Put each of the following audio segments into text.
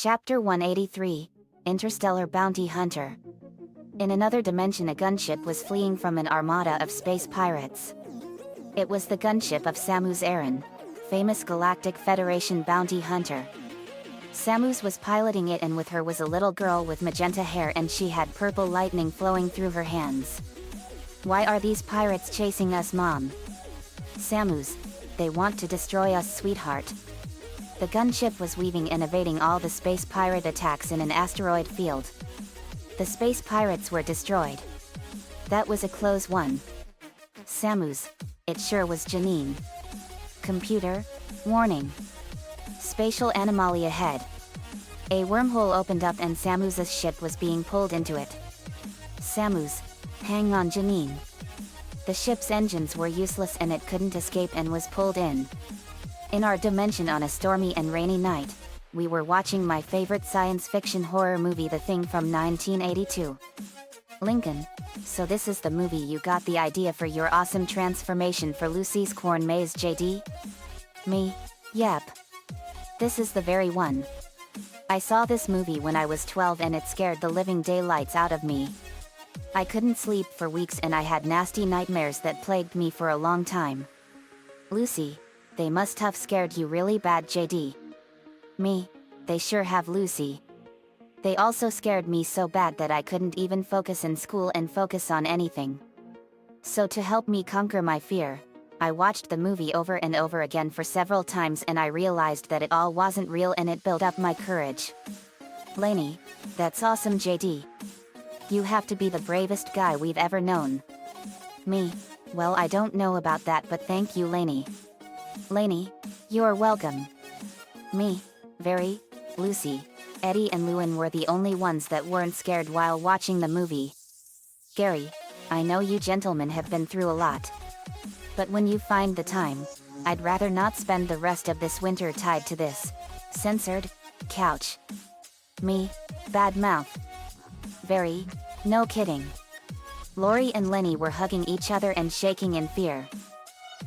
Chapter 183, Interstellar Bounty Hunter. In another dimension, a gunship was fleeing from an armada of space pirates. It was the gunship of Samus Aran, famous Galactic Federation bounty hunter. Samus was piloting it, and with her was a little girl with magenta hair, and she had purple lightning flowing through her hands. "Why are these pirates chasing us, Mom?" "Samus, they want to destroy us, sweetheart." The gunship was weaving and evading all the space pirate attacks in an asteroid field. The space pirates were destroyed. That was a close one. "Samus, it sure was Janine." "Computer, warning. Spatial anomaly ahead." A wormhole opened up and Samus's ship was being pulled into it. "Samus, hang on, Janine." The ship's engines were useless and it couldn't escape and was pulled in. In our dimension, on a stormy and rainy night, we were watching my favorite science fiction horror movie, The Thing from 1982. Lincoln, so this is the movie you got the idea for your awesome transformation for Lucy's corn maze, JD? Me, yep. This is the very one. I saw this movie when I was 12 and it scared the living daylights out of me. I couldn't sleep for weeks and I had nasty nightmares that plagued me for a long time. "Lucy, they must have scared you really bad, JD." "Me, they sure have, Lucy. They also scared me so bad that I couldn't even focus in school and focus on anything. So to help me conquer my fear, I watched the movie over and over again for several times, and I realized that it all wasn't real, and it built up my courage." "Lainey, that's awesome, JD. You have to be the bravest guy we've ever known." "Me, well, I don't know about that, but thank you, Lainey." "Lainey, you're welcome." "Me, very, Lucy. Eddie and Lewin were the only ones that weren't scared while watching the movie." "Gary, I know you gentlemen have been through a lot. But when you find the time, I'd rather not spend the rest of this winter tied to this censored couch." "Me, bad mouth." "Very, no kidding." Lori and Lenny were hugging each other and shaking in fear.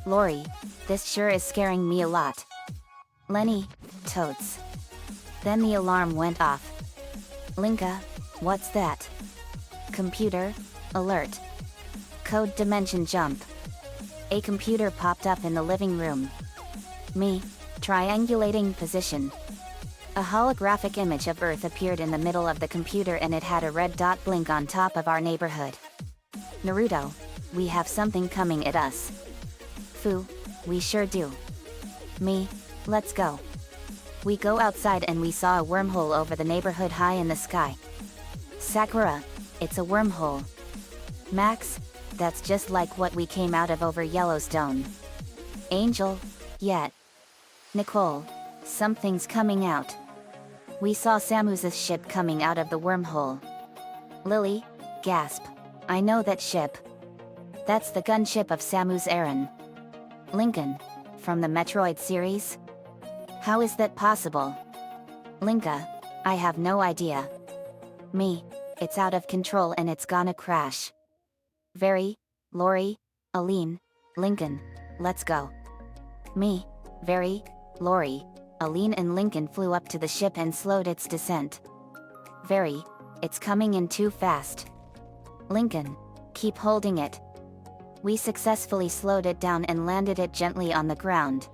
"Lori, this sure is scaring me a lot." Lenny, totes. Then the alarm went off. "Linka, what's that?" "Computer, alert. Code dimension jump." A computer popped up in the living room. "Me, triangulating position." A holographic image of Earth appeared in the middle of the computer and it had a red dot blink on top of our neighborhood. "Naruto, we have something coming at us." "Fu, we sure do." "Me, let's go." We go outside and we saw a wormhole over the neighborhood high in the sky. "Sakura, it's a wormhole." "Max, that's just like what we came out of over Yellowstone." "Angel, yet." "Nicole, something's coming out." We saw Samus's ship coming out of the wormhole. "Lily, gasp. I know that ship. That's the gunship of Samus Aran." "Lincoln, from the Metroid series? How is that possible?" "Linka, I have no idea." "Me, it's out of control and it's gonna crash." "Very, Lori, Aline, Lincoln, let's go." "Me, very, Lori, Aline and Lincoln flew up to the ship and slowed its descent. "Very, it's coming in too fast." "Lincoln, keep holding it." We successfully slowed it down and landed it gently on the ground.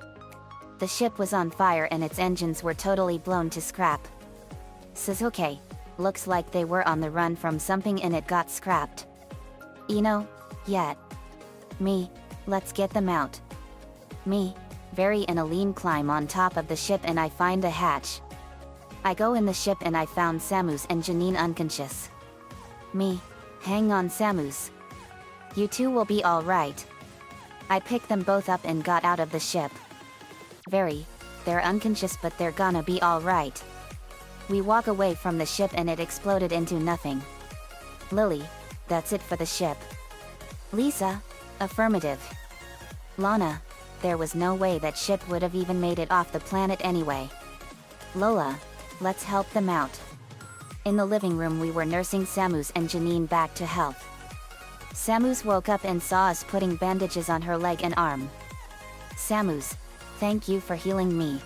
The ship was on fire and its engines were totally blown to scrap. "Suzuki, looks like they were on the run from something and it got scrapped." "Ino, yet." "Me, let's get them out." Me, Very and Aline climb on top of the ship and I find a hatch. I go in the ship and I found Samus and Janine unconscious. Me, hang on, Samus. You two will be all right. I picked them both up and got out of the ship. Very, they're unconscious but they're gonna be all right. We walk away from the ship and it exploded into nothing. Lily, that's it for the ship. Lisa, affirmative. Lana, there was no way that ship would have even made it off the planet anyway. Lola, let's help them out. In the living room we were nursing Samus and Janine back to health. Samus woke up and saw us putting bandages on her leg and arm. Samus, thank you for healing me.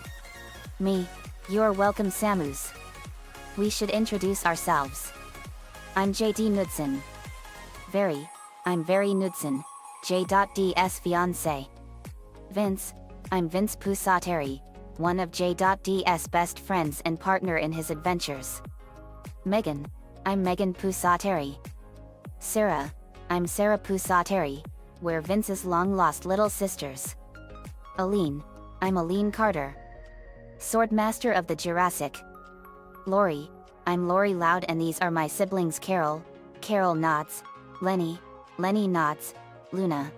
Me, you're welcome, Samus. We should introduce ourselves. I'm JD Knudsen. I'm Very Knudsen, J.D's fiancé. Vince, I'm Vince Pusateri, one of J.D's best friends and partner in his adventures. Megan, I'm Megan Pusateri. Sarah, I'm Sarah Pusateri, we're Vince's long-lost little sisters. Aline, I'm Aline Carter, Swordmaster of the Jurassic. Lori, I'm Lori Loud and these are my siblings Carol nods, Lenny nods, Luna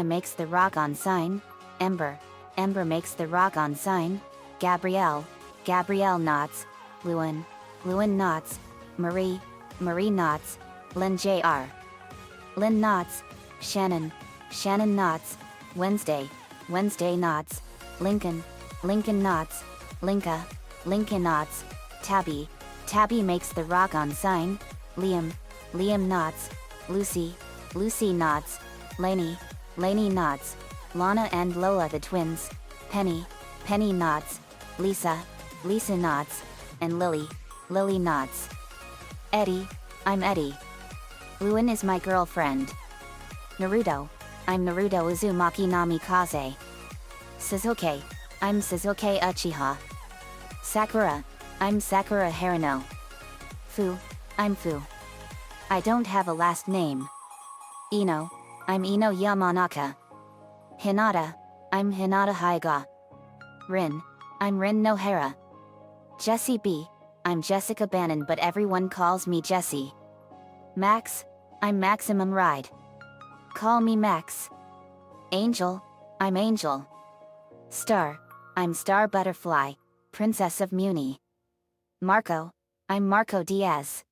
makes the rock on sign, Ember makes the rock on sign, Gabrielle nods, Lewin nods, Marie nods, Lynn Jr. Lynn nods, Shannon nods, Wednesday nods, Lincoln nods, Lincoln nods, Tabby makes the rock on sign, Liam nods, Lucy nods, Lainey nods, Lana and Lola the twins, Penny nods, Lisa nods, and Lily nods. Eddie, I'm Eddie. Lewin is my girlfriend. Naruto, I'm Naruto Uzumaki Namikaze. Sasuke, I'm Sasuke Uchiha. Sakura, I'm Sakura Harano. Fu, I'm Fu. I don't have a last name. Ino, I'm Ino Yamanaka. Hinata, I'm Hinata Haiga. Rin, I'm Rin Nohara. Jessie B, I'm Jessica Bannon but everyone calls me Jessie. Max, I'm Maximum Ride. Call me Max. Angel, I'm Angel. Star, I'm Star Butterfly, Princess of Muni. Marco, I'm Marco Diaz.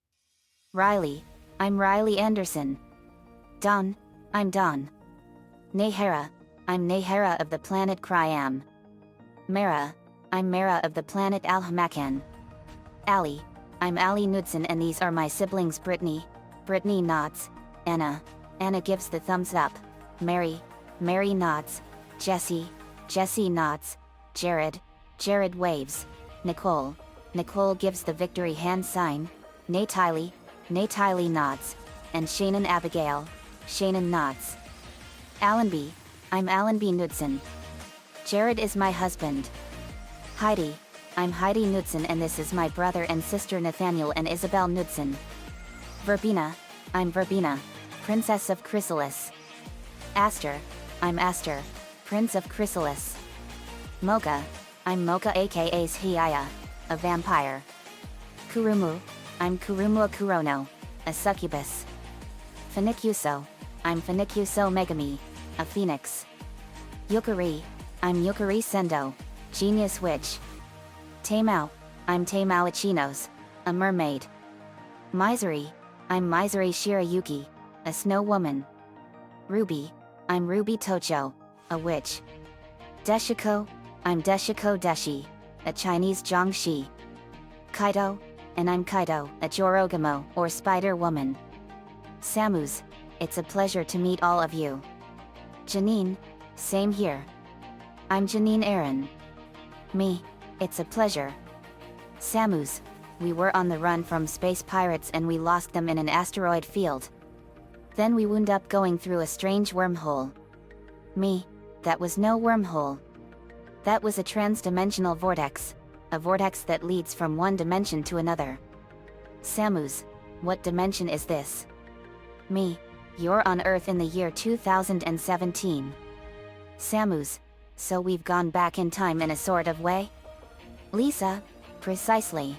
Riley, I'm Riley Anderson. Don, I'm Don. Nahara, I'm Nahara of the planet Kryam. Mara, I'm Mara of the planet Alhamakan. Ali, I'm Ali Knudsen and these are my siblings Brittany nods, Anna gives the thumbs up, Mary nods, Jesse nods, Jared waves, Nicole gives the victory hand sign, Natalie nods, and Shannon Abigail nods. Allenby, I'm Allenby Knudsen. Jared is my husband. Heidi, I'm Heidi Knudsen and this is my brother and sister Nathaniel and Isabel Knudsen. Verbena, I'm Verbena, Princess of Chrysalis. Aster, I'm Aster, Prince of Chrysalis. Mocha, I'm Mocha aka Hiaya, a vampire. Kurumu, I'm Kurumu Kurono, a succubus. Funicuso, I'm Funicuso Megami, a phoenix. Yukari, I'm Yukari Sendo, genius witch. Tamao, I'm Tamao Ichinos, a mermaid. Misery, I'm Misery Shirayuki, a snow woman. Ruby, I'm Ruby Tocho, a witch. Deshiko, I'm Deshiko Deshi, a Chinese Jiangshi. Kaido, and I'm Kaido, a Jorogamo, or Spider Woman. Samus, it's a pleasure to meet all of you. Janine, same here. I'm Janine Aaron. Me, it's a pleasure. Samus, we were on the run from space pirates and we lost them in an asteroid field. Then we wound up going through a strange wormhole. Me, that was no wormhole. That was a trans-dimensional vortex, a vortex that leads from one dimension to another. Samus, what dimension is this? Me, you're on Earth in the year 2017. Samus, so we've gone back in time in a sort of way? Lisa, precisely.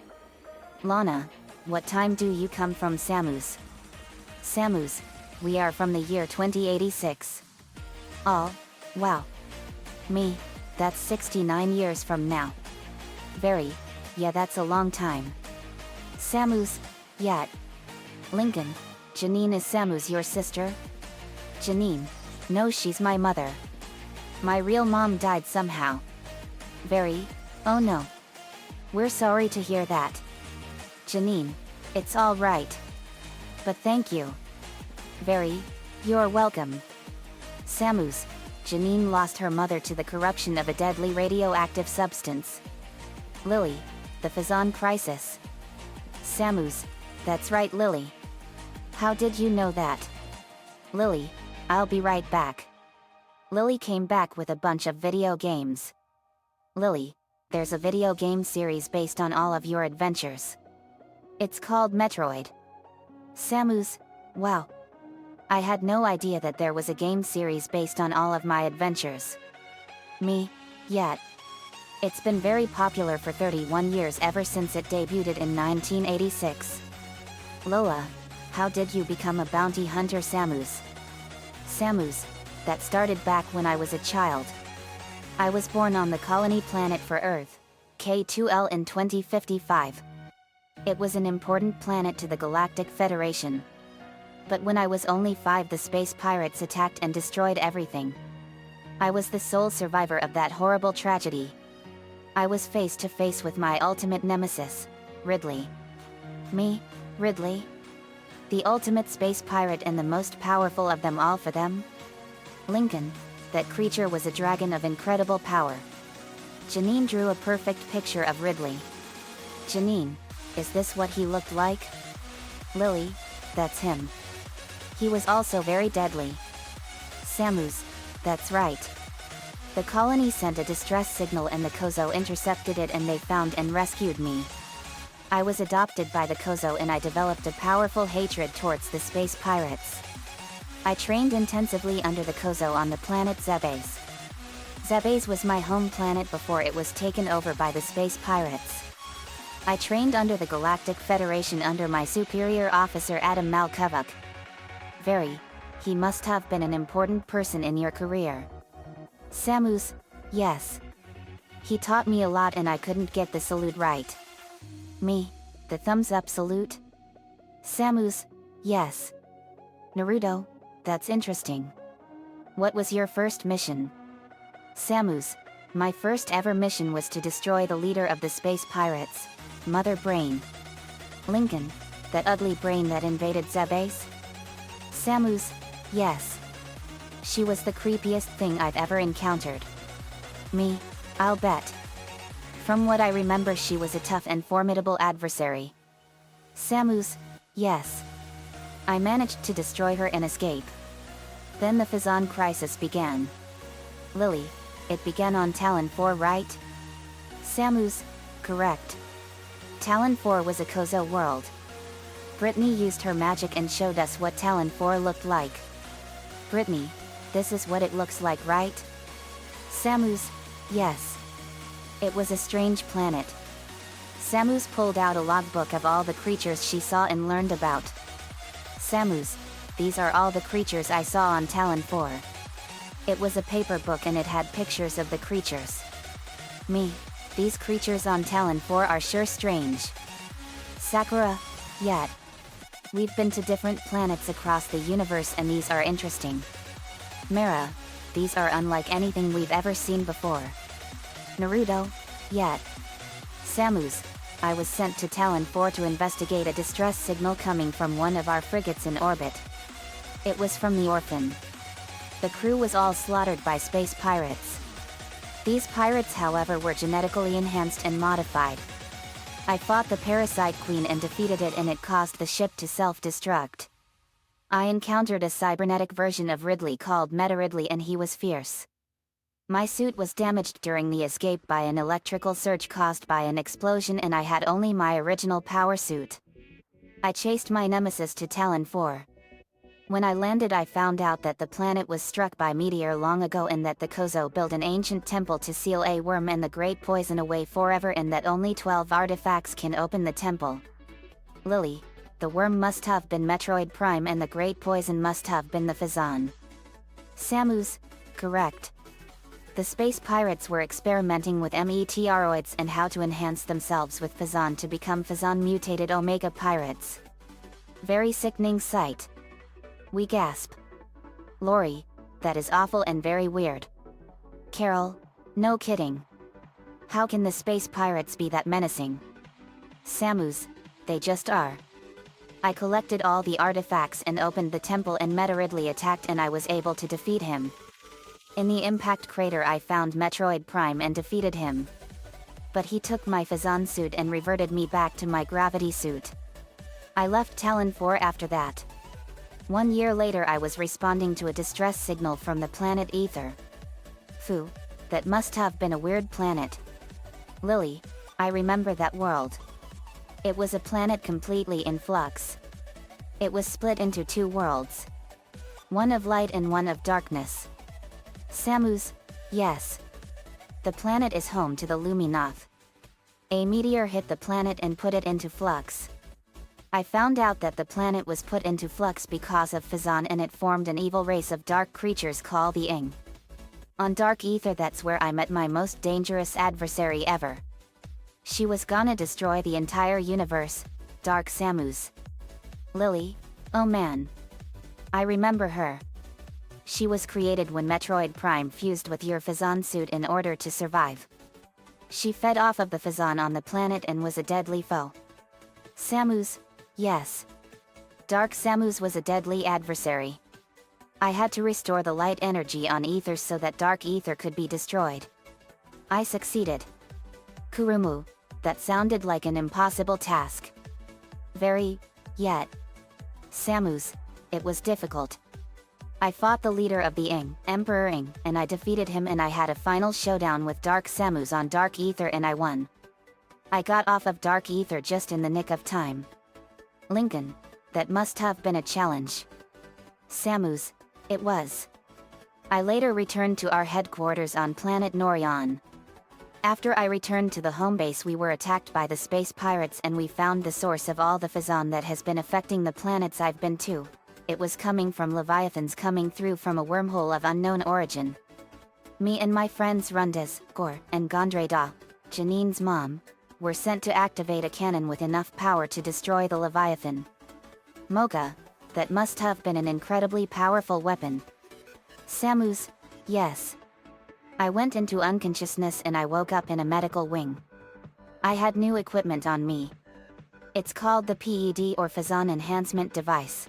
Lana, what time do you come from Samus? Samus, we are from the year 2086. Oh, wow. Me, that's 69 years from now. Yeah, that's a long time. Samus, yeah. Lincoln, Janine is Samus your sister? Janine, no she's my mother. My real mom died somehow. Oh no. We're sorry to hear that. Janine, it's all right. But thank you. You're welcome. Samus, Janine lost her mother to the corruption of a deadly radioactive substance. Lily, the Fazan crisis. Samus, that's right Lily. How did you know that? Lily, I'll be right back. Lily came back with a bunch of video games. Lily, there's a video game series based on all of your adventures. It's called Metroid. Samus, wow. I had no idea that there was a game series based on all of my adventures. Me, yet. It's been very popular for 31 years ever since it debuted in 1986. Lola, how did you become a bounty hunter Samus? Samus, that started back when I was a child. I was born on the colony planet for Earth, K2L in 2055. It was an important planet to the Galactic Federation. But when I was only 5, the space pirates attacked and destroyed everything. I was the sole survivor of that horrible tragedy. I was face to face with my ultimate nemesis, Ridley. Me, Ridley? The ultimate space pirate and the most powerful of them all for them? Lincoln, that creature was a dragon of incredible power. Janine drew a perfect picture of Ridley. Janine, is this what he looked like? Lily, that's him. He was also very deadly. Samus, that's right. The colony sent a distress signal and the Kozo intercepted it and they found and rescued me. I was adopted by the Kozo and I developed a powerful hatred towards the space pirates. I trained intensively under the Kozo on the planet Zebes. Zebes was my home planet before it was taken over by the space pirates. I trained under the Galactic Federation under my superior officer Adam Malkovich. He must have been an important person in your career. Samus, yes. He taught me a lot and I couldn't get the salute right. Me, the thumbs up salute? Samus, yes. Naruto, that's interesting. What was your first mission? Samus, my first ever mission was to destroy the leader of the space pirates, Mother Brain. Lincoln, that ugly brain that invaded Zebes? Samus, yes. She was the creepiest thing I've ever encountered. Me, I'll bet. From what I remember, she was a tough and formidable adversary. Samus, yes. I managed to destroy her and escape. Then the Phazon crisis began. Lily, it began on Talon 4, right? Samus, correct. Talon 4 was a Kozo world. Brittany used her magic and showed us what Talon 4 looked like. Brittany, this is what it looks like, right? Samus, yes. It was a strange planet. Samus pulled out a logbook of all the creatures she saw and learned about. Samus, these are all the creatures I saw on Talon 4. It was a paper book and it had pictures of the creatures. Me, these creatures on Talon 4 are sure strange. Sakura, yet. We've been to different planets across the universe and these are interesting. Mara, these are unlike anything we've ever seen before. Naruto, yet. Samus, I was sent to Talon 4 to investigate a distress signal coming from one of our frigates in orbit. It was from the Orphan. The crew was all slaughtered by space pirates. These pirates, however, were genetically enhanced and modified. I fought the Parasite Queen and defeated it and it caused the ship to self-destruct. I encountered a cybernetic version of Ridley called Meta Ridley and he was fierce. My suit was damaged during the escape by an electrical surge caused by an explosion and I had only my original power suit. I chased my nemesis to Talon 4. When I landed, I found out that the planet was struck by meteor long ago and that the Kozo built an ancient temple to seal a worm and the great poison away forever and that only 12 artifacts can open the temple. Lily, the worm must have been Metroid Prime and the great poison must have been the Phazon. Samus, correct. The space pirates were experimenting with meteoroids and how to enhance themselves with Phazon to become Phazon mutated Omega pirates. Very sickening sight. We gasp. Lori, that is awful and very weird. Carol, no kidding. How can the space pirates be that menacing? Samus, they just are. I collected all the artifacts and opened the temple and Meta Ridley attacked and I was able to defeat him. In the impact crater I found Metroid Prime and defeated him. But he took my Phazon suit and reverted me back to my gravity suit. I left Talon 4 after that. 1 year later I was responding to a distress signal from the planet Ether. Phew, that must have been a weird planet. Lily, I remember that world. It was a planet completely in flux. It was split into 2 worlds. One of light and one of darkness. Samus, yes. The planet is home to the Luminoth. A meteor hit the planet and put it into flux. I found out that the planet was put into flux because of Phazon, and it formed an evil race of dark creatures called the Ing. On Dark Ether, that's where I met my most dangerous adversary ever. She was gonna destroy the entire universe, Dark Samus. Lily, oh man. I remember her. She was created when Metroid Prime fused with your Phazon suit in order to survive. She fed off of the Phazon on the planet and was a deadly foe. Samus, yes. Dark Samus was a deadly adversary. I had to restore the light energy on Ether so that Dark Ether could be destroyed. I succeeded. Kurumu, that sounded like an impossible task. Very, yet. Samus, it was difficult. I fought the leader of the Ing, Emperor Ing, and I defeated him, and I had a final showdown with Dark Samus on Dark Ether and I won. I got off of Dark Ether just in the nick of time. Lincoln, that must have been a challenge. Samus, it was. I later returned to our headquarters on planet Norion. After I returned to the home base, we were attacked by the space pirates and we found the source of all the Phazon that has been affecting the planets I've been to. It was coming from Leviathans coming through from a wormhole of unknown origin. Me and my friends Rundas, Gore, and Gondreda, Janine's mom, were sent to activate a cannon with enough power to destroy the Leviathan. Moga, that must have been an incredibly powerful weapon. Samus, yes. I went into unconsciousness and I woke up in a medical wing. I had new equipment on me. It's called the PED, or Phazon Enhancement Device.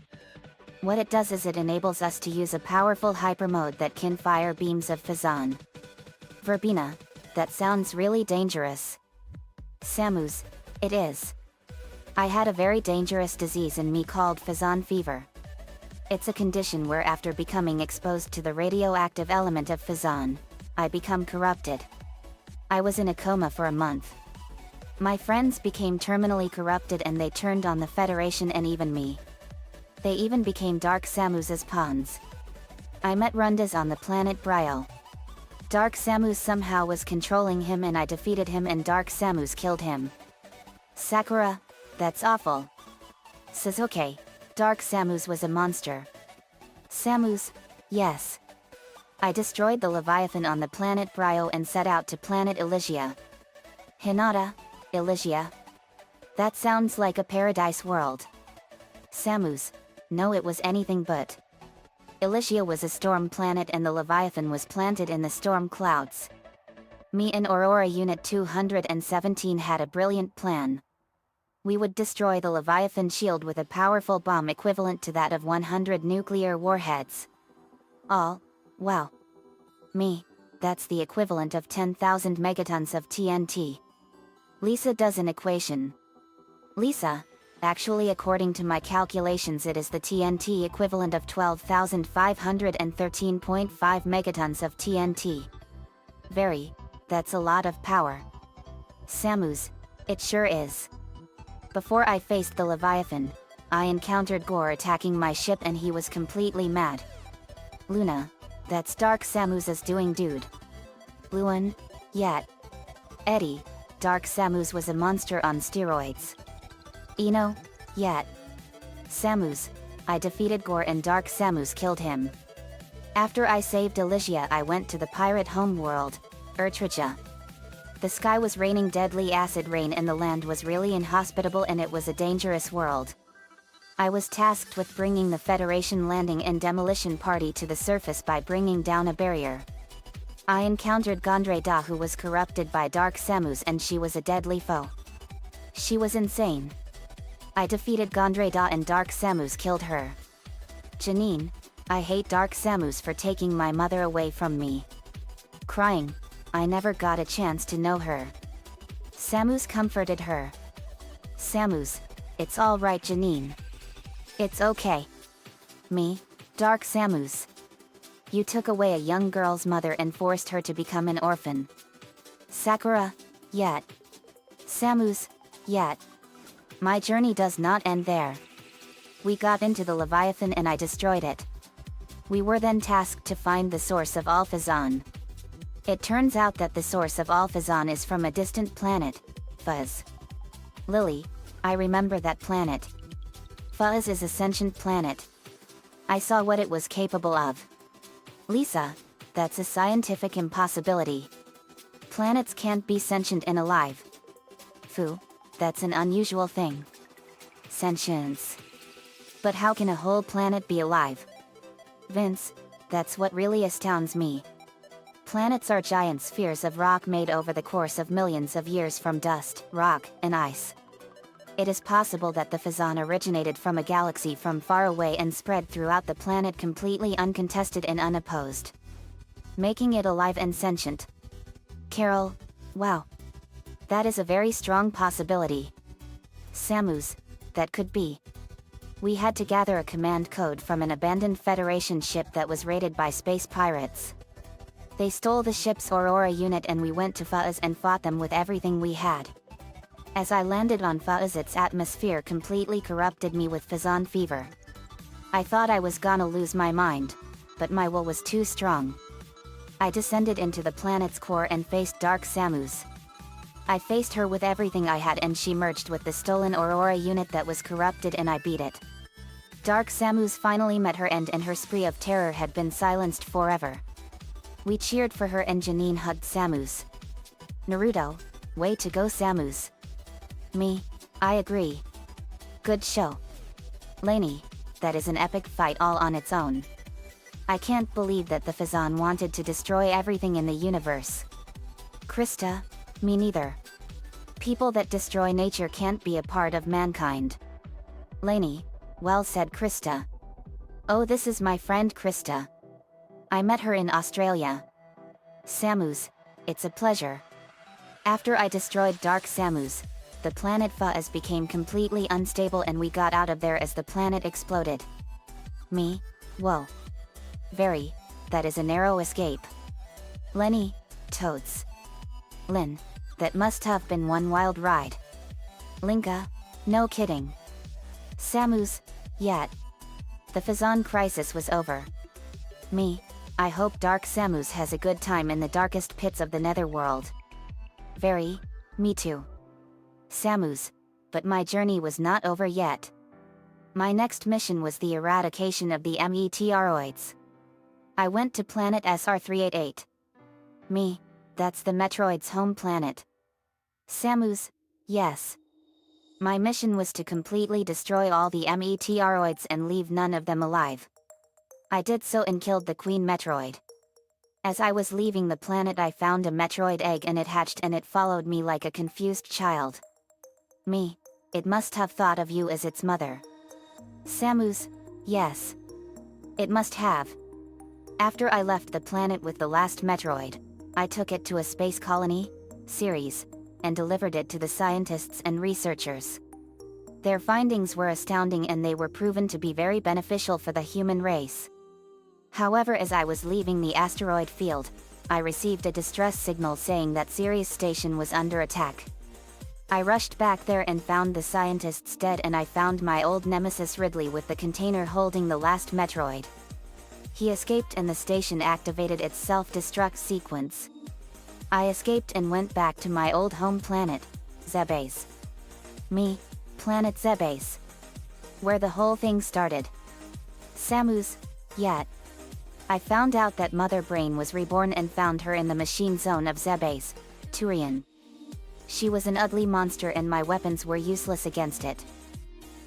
What it does is it enables us to use a powerful hyper mode that can fire beams of Phazon. Verbena, that sounds really dangerous. Samus, it is. I had a very dangerous disease in me called Phazon fever. It's a condition where after becoming exposed to the radioactive element of Phazon, I become corrupted. I was in a coma for a month. My friends became terminally corrupted and they turned on the Federation and even me. They even became Dark Samus's pawns. I met Rundas on the planet Brio. Dark Samus somehow was controlling him and I defeated him and Dark Samus killed him. Sakura, that's awful. Sasuke, Dark Samus was a monster. Samus, yes. I destroyed the Leviathan on the planet Brio and set out to planet Elysia. Hinata, Elysia. That sounds like a paradise world. Samus, no, it was anything but. Elysia was a storm planet and the Leviathan was planted in the storm clouds. Me and Aurora Unit 217 had a brilliant plan. We would destroy the Leviathan shield with a powerful bomb equivalent to that of 100 nuclear warheads. All, wow. Me, that's the equivalent of 10,000 megatons of TNT. Lisa does an equation. Lisa, actually according to my calculations it is the TNT equivalent of 12,513.5 megatons of TNT. Very, that's a lot of power. Samus, it sure is. Before I faced the Leviathan, I encountered Gore attacking my ship and he was completely mad. Luna, that's Dark Samus's doing, dude. Luan, yet. Eddie, Dark Samus was a monster on steroids. Ino, yet. Samus, I defeated Gore and Dark Samus killed him. After I saved Elysia I went to the pirate homeworld, Urtrija. The sky was raining deadly acid rain and the land was really inhospitable and it was a dangerous world. I was tasked with bringing the Federation landing and demolition party to the surface by bringing down a barrier. I encountered Gondreda who was corrupted by Dark Samus and she was a deadly foe. She was insane. I defeated Gondreda and Dark Samus killed her. Janine, I hate Dark Samus for taking my mother away from me. Crying, I never got a chance to know her. Samus comforted her. Samus, It's all right, Janine. It's okay. Me, Dark Samus. You took away a young girl's mother and forced her to become an orphan. Sakura, yet. Samus, yet. My journey does not end there. We got into the Leviathan and I destroyed it. We were then tasked to find the source of Alphazon. It turns out that the source of Alphazon is from a distant planet, Fuzz. Lily, I remember that planet. Fuzz is a sentient planet. I saw what it was capable of. Lisa, that's a scientific impossibility. Planets can't be sentient and alive. Fu, that's an unusual thing. Sentience. But how can a whole planet be alive? Vince, that's what really astounds me. Planets are giant spheres of rock made over the course of millions of years from dust, rock, and ice. It is possible that the Phazon originated from a galaxy from far away and spread throughout the planet completely uncontested and unopposed, making it alive and sentient. Carol, wow. That is a very strong possibility. Samus, that could be. We had to gather a command code from an abandoned Federation ship that was raided by space pirates. They stole the ship's Aurora unit and we went to Fuzz and fought them with everything we had. As I landed on Fuzz, its atmosphere completely corrupted me with Phazon fever. I thought I was gonna lose my mind, but my will was too strong. I descended into the planet's core and faced Dark Samus. I faced her with everything I had and she merged with the stolen Aurora unit that was corrupted and I beat it. Dark Samus finally met her end and her spree of terror had been silenced forever. We cheered for her and Janine hugged Samus. Naruto, way to go Samus. Me, I agree. Good show. Lainey, that is an epic fight all on its own. I can't believe that the Phazon wanted to destroy everything in the universe. Krista, me neither. People that destroy nature can't be a part of mankind. Lainey, well said Krista. Oh, this is my friend Krista. I met her in Australia. Samus, it's a pleasure. After I destroyed Dark Samus, the planet Fuzz became completely unstable and we got out of there as the planet exploded. Me, whoa. Very, that is a narrow escape. Lenny, totes. Lynn, that must have been one wild ride. Linka, no kidding. Samus, yet. The Phazon crisis was over. Me, I hope Dark Samus has a good time in the darkest pits of the netherworld. Very, me too. Samus, but my journey was not over yet. My next mission was the eradication of the meteoroids. I went to planet SR388. Me, that's the Metroid's home planet. Samus, yes. My mission was to completely destroy all the meteoroids and leave none of them alive. I did so and killed the Queen Metroid. As I was leaving the planet I found a Metroid egg and it hatched and it followed me like a confused child. Me, it must have thought of you as its mother. Samus, yes. It must have. After I left the planet with the last Metroid, I took it to a space colony, Ceres, and delivered it to the scientists and researchers. Their findings were astounding and they were proven to be very beneficial for the human race. However, as I was leaving the asteroid field, I received a distress signal saying that Ceres station was under attack. I rushed back there and found the scientists dead and I found my old nemesis Ridley with the container holding the last Metroid. He escaped and the station activated its self-destruct sequence. I escaped and went back to my old home planet, Zebes. Me, planet Zebes. Where the whole thing started. Samus, yet. I found out that Mother Brain was reborn and found her in the machine zone of Zebes, Turian. She was an ugly monster and my weapons were useless against it.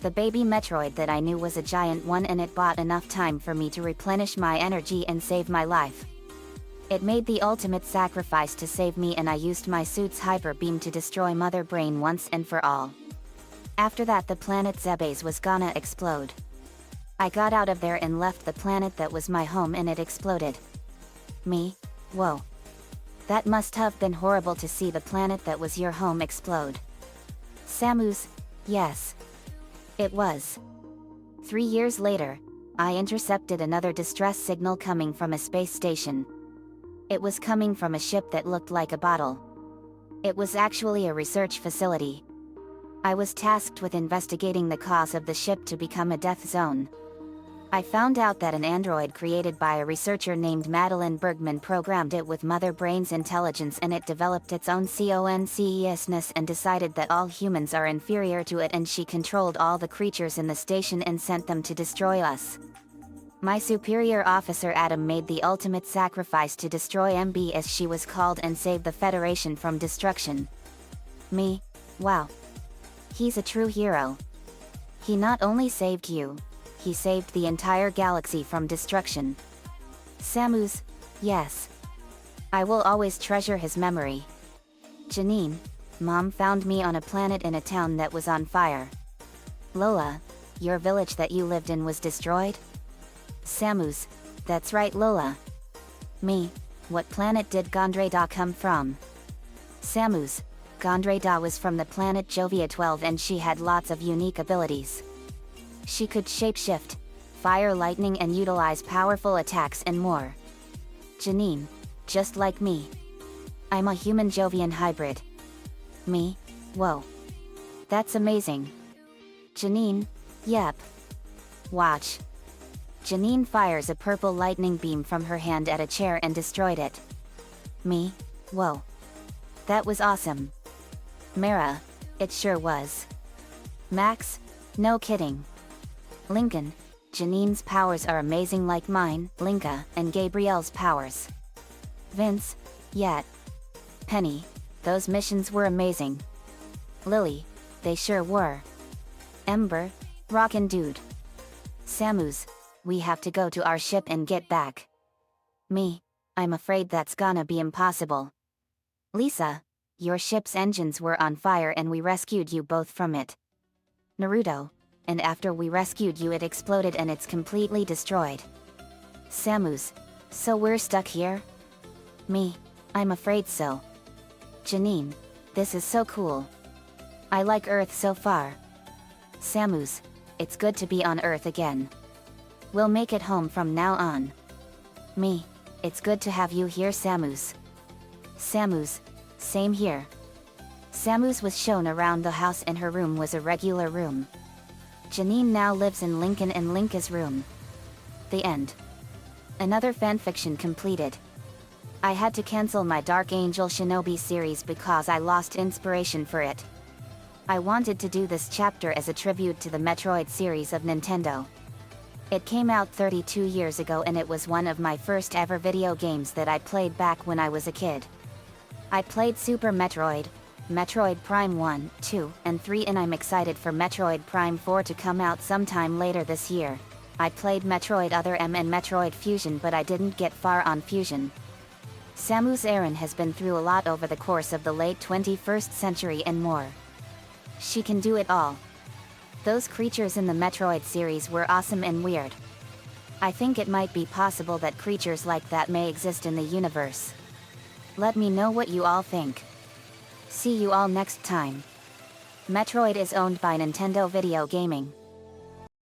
The baby Metroid that I knew was a giant one and it bought enough time for me to replenish my energy and save my life. It made the ultimate sacrifice to save me and I used my suit's hyper beam to destroy Mother Brain once and for all. After that the planet Zebes was gonna explode. I got out of there and left the planet that was my home and it exploded. Me, whoa. That must have been horrible to see the planet that was your home explode. Samus, yes. It was. 3 years later, I intercepted another distress signal coming from a space station. It was coming from a ship that looked like a bottle. It was actually a research facility. I was tasked with investigating the cause of the ship to become a death zone. I found out that an android created by a researcher named Madeline Bergman programmed it with Mother Brain's intelligence, and it developed its own consciousness and decided that all humans are inferior to it, and she controlled all the creatures in the station and sent them to destroy us. My superior officer Adam made the ultimate sacrifice to destroy MB, as she was called, and save the Federation from destruction. Me? Wow. He's a true hero. He not only saved you, he saved the entire galaxy from destruction. Samus, yes. I will always treasure his memory. Janine, Mom found me on a planet in a town that was on fire. Lola, your village that you lived in was destroyed? Samus, that's right Lola. Me, what planet did Gondreda come from? Samus, Gondreda was from the planet Jovia 12, and she had lots of unique abilities. She could shapeshift, fire lightning, and utilize powerful attacks and more. Janine, just like me. I'm a human Jovian hybrid. Me? Whoa. That's amazing. Janine? Yep. Watch. Janine fires a purple lightning beam from her hand at a chair and destroyed it. Me? Whoa. That was awesome. Mara? It sure was. Max? No kidding. Lincoln, Janine's powers are amazing like mine, Linka, and Gabrielle's powers. Vince, yeah. Penny, those missions were amazing. Lily, they sure were. Ember, rockin' dude. Samus, we have to go to our ship and get back. Me, I'm afraid that's gonna be impossible. Lisa, your ship's engines were on fire and we rescued you both from it. Naruto, and after we rescued you it exploded and it's completely destroyed. Samus, so we're stuck here? Me, I'm afraid so. Janine, this is so cool. I like Earth so far. Samus, it's good to be on Earth again. We'll make it home from now on. Me, it's good to have you here Samus. Samus, same here. Samus was shown around the house and her room was a regular room. Janine now lives in Lincoln and Linka's room. The end. Another fanfiction completed. I had to cancel my Dark Angel Shinobi series because I lost inspiration for it. I wanted to do this chapter as a tribute to the Metroid series of Nintendo. It came out 32 years ago and it was one of my first ever video games that I played back when I was a kid. I played Super Metroid, Metroid Prime 1, 2, and 3, and I'm excited for Metroid Prime 4 to come out sometime later this year. I played Metroid Other M and Metroid Fusion, but I didn't get far on Fusion. Samus Aran has been through a lot over the course of the late 21st century and more. She can do it all. Those creatures in the Metroid series were awesome and weird. I think it might be possible that creatures like that may exist in the universe. Let me know what you all think. See you all next time. Metroid is owned by Nintendo Video Gaming.